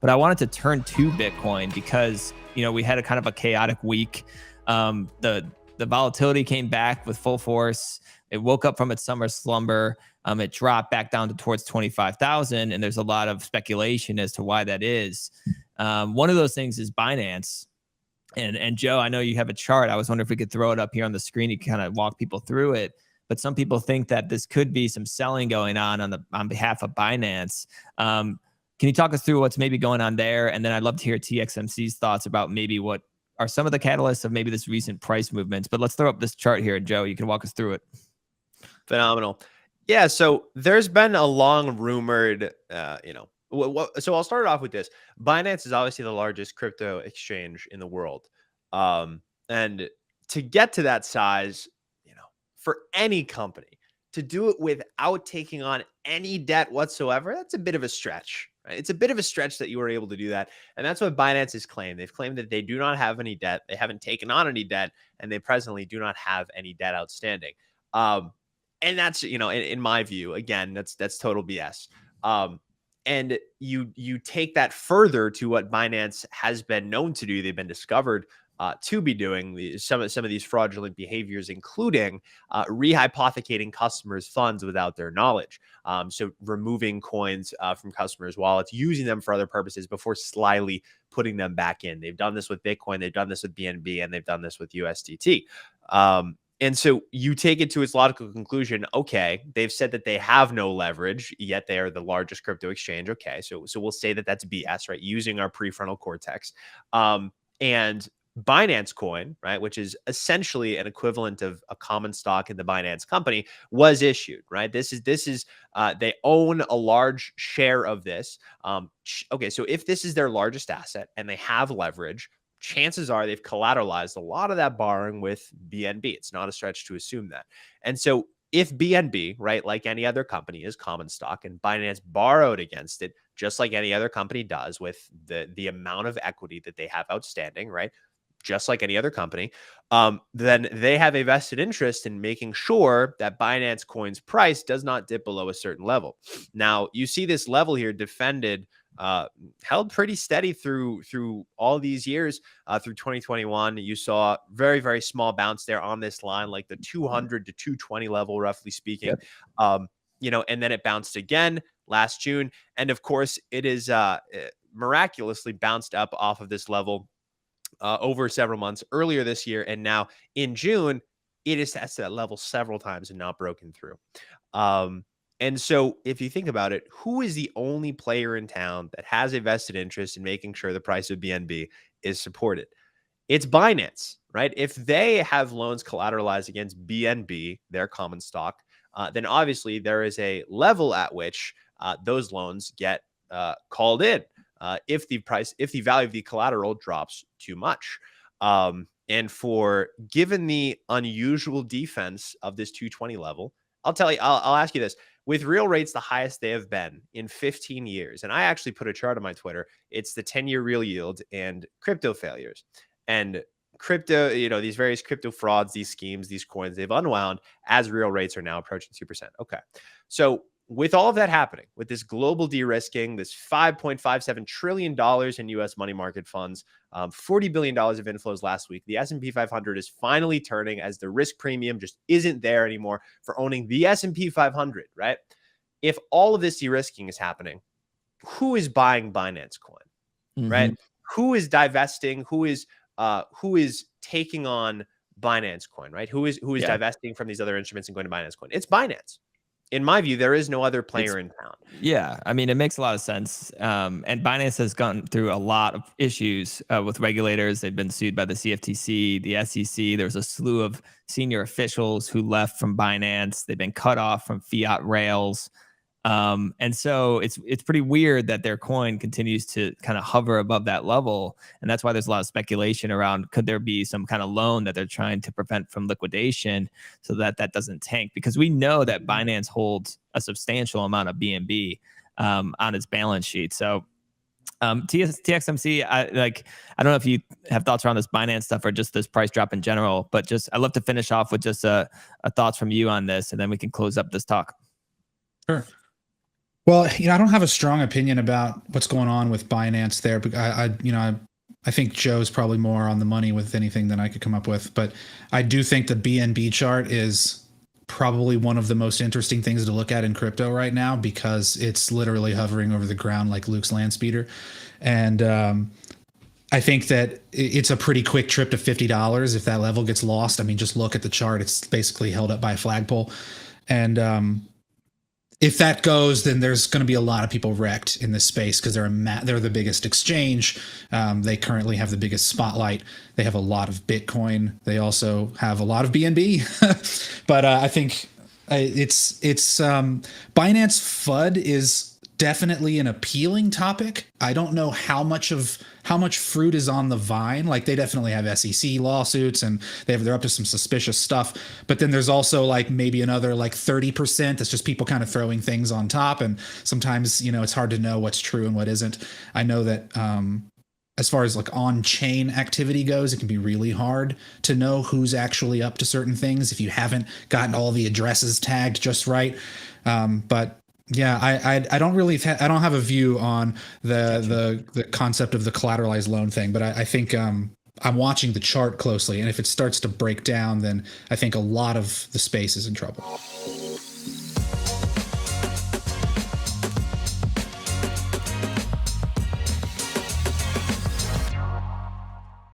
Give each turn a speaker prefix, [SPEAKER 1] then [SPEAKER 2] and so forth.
[SPEAKER 1] But I wanted to turn to Bitcoin because, we had a kind of a chaotic week. The volatility came back with full force. It woke up from its summer slumber. It dropped back down to towards 25,000. And there's a lot of speculation as to why that is. One of those things is Binance. And Joe, I know you have a chart. I was wondering if we could throw it up here on the screen. You can kind of walk people through it. But some people think that this could be some selling going on behalf of Binance. Can you talk us through what's maybe going on there? And then I'd love to hear TXMC's thoughts about maybe what are some of the catalysts of maybe this recent price movements. But let's throw up this chart here, Joe. You can walk us through it.
[SPEAKER 2] Phenomenal. Yeah, so there's been a long rumored, so I'll start off with this. Binance is obviously the largest crypto exchange in the world. And to get to that size, for any company to do it without taking on any debt whatsoever, that's a bit of a stretch. Right? It's a bit of a stretch that you were able to do that. And that's what Binance has claimed. They've claimed that they do not have any debt. They haven't taken on any debt, and they presently do not have any debt outstanding. And that's, in my view, again, that's total BS. And you take that further to what Binance has been known to do. They've been discovered to be doing some of these fraudulent behaviors, including rehypothecating customers' funds without their knowledge. So removing coins from customers' wallets, using them for other purposes before slyly putting them back in. They've done this with Bitcoin, they've done this with BNB, and they've done this with USDT. And so you take it to its logical conclusion. Okay, they've said that they have no leverage, yet they are the largest crypto exchange. Okay, so we'll say that that's BS, right? Using our prefrontal cortex. And Binance Coin, right, which is essentially an equivalent of a common stock in the Binance company, was issued, right? This is they own a large share of this. Okay, so if this is their largest asset and they have leverage, chances are they've collateralized a lot of that borrowing with BNB. It's not a stretch to assume that. And so if BNB, right, like any other company, is common stock and Binance borrowed against it, just like any other company does with the amount of equity that they have outstanding, right, just like any other company, then they have a vested interest in making sure that Binance Coin's price does not dip below a certain level. Now, you see this level here defended, held pretty steady through all these years, through 2021. You saw very, very small bounce there on this line, like the 200 to 220 level, roughly speaking. Yep. And then it bounced again last June. And of course, it is miraculously bounced up off of this level over several months earlier this year. And now in June, it is tested that level several times and not broken through. And so if you think about it, who is the only player in town that has a vested interest in making sure the price of BNB is supported? It's Binance, right? If they have loans collateralized against BNB, their common stock, then obviously there is a level at which those loans get called in. If the value of the collateral drops too much. And given the unusual defense of this 220 level, I'll ask you this. With real rates the highest they have been in 15 years, and I actually put a chart on my Twitter, it's the 10-year real yield and crypto failures. And crypto, these various crypto frauds, these schemes, these coins, they've unwound as real rates are now approaching 2%. Okay. So with all of that happening, with this global de-risking, this $5.57 trillion in U.S. money market funds, $40 billion of inflows last week, the S&P 500 is finally turning as the risk premium just isn't there anymore for owning the S&P 500, right? If all of this de-risking is happening, who is buying Binance Coin, right? Who is divesting? Who is taking on Binance Coin, right? Who is divesting from these other instruments and going to Binance Coin? It's Binance. In my view, there is no other player in town.
[SPEAKER 1] Yeah, I mean, it makes a lot of sense. And Binance has gone through a lot of issues with regulators. They've been sued by the CFTC, the SEC. There's a slew of senior officials who left from Binance. They've been cut off from fiat rails. And so it's pretty weird that their coin continues to kind of hover above that level. And that's why there's a lot of speculation around, could there be some kind of loan that they're trying to prevent from liquidation so that that doesn't tank? Because we know that Binance holds a substantial amount of BNB on its balance sheet. So TXMC, I don't know if you have thoughts around this Binance stuff or just this price drop in general, but I'd love to finish off with just a thoughts from you on this, and then we can close up this talk.
[SPEAKER 3] Sure. Well, I don't have a strong opinion about what's going on with Binance there. But I think Joe's probably more on the money with anything than I could come up with. But I do think the BNB chart is probably one of the most interesting things to look at in crypto right now, because it's literally hovering over the ground like Luke's land speeder. And I think that it's a pretty quick trip to $50 if that level gets lost. I mean, just look at the chart. It's basically held up by a flagpole. And if that goes, then there's going to be a lot of people wrecked in this space, because they're the biggest exchange. They currently have the biggest spotlight. They have a lot of Bitcoin. They also have a lot of BNB. But I think it's Binance FUD is definitely an appealing topic. I don't know how much fruit is on the vine. Like, they definitely have SEC lawsuits, and they're up to some suspicious stuff. But then there's also like maybe another like 30% that's just people kind of throwing things on top. And sometimes, it's hard to know what's true and what isn't. I know that as far as like on-chain activity goes, it can be really hard to know who's actually up to certain things if you haven't gotten all the addresses tagged just right. But yeah, I don't really I don't have a view on the concept of the collateralized loan thing, but I think I'm watching the chart closely, and if it starts to break down, then I think a lot of the space is in trouble.